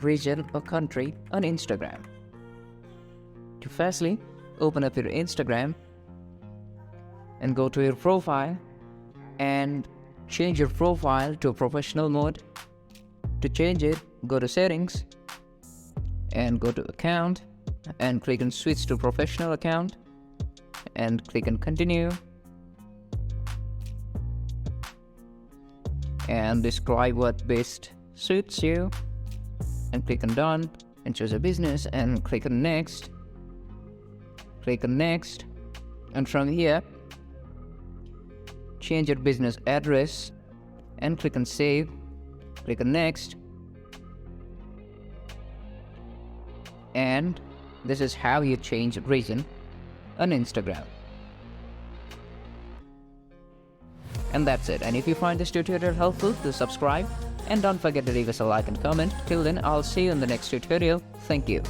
region or country on Instagram. To firstly, open up your Instagram and go to your profile and change your profile to a professional mode. To change it, go to settings and go to account and click on switch to professional account and click on continue and describe what best suits you and click on done and choose a business and click on next and from here change your business address and click on save, click on next, and this is how you change region on Instagram. And that's it. And if you find this tutorial helpful, do subscribe and don't forget to leave us a like and comment. Till then, I'll see you in the next tutorial. Thank you.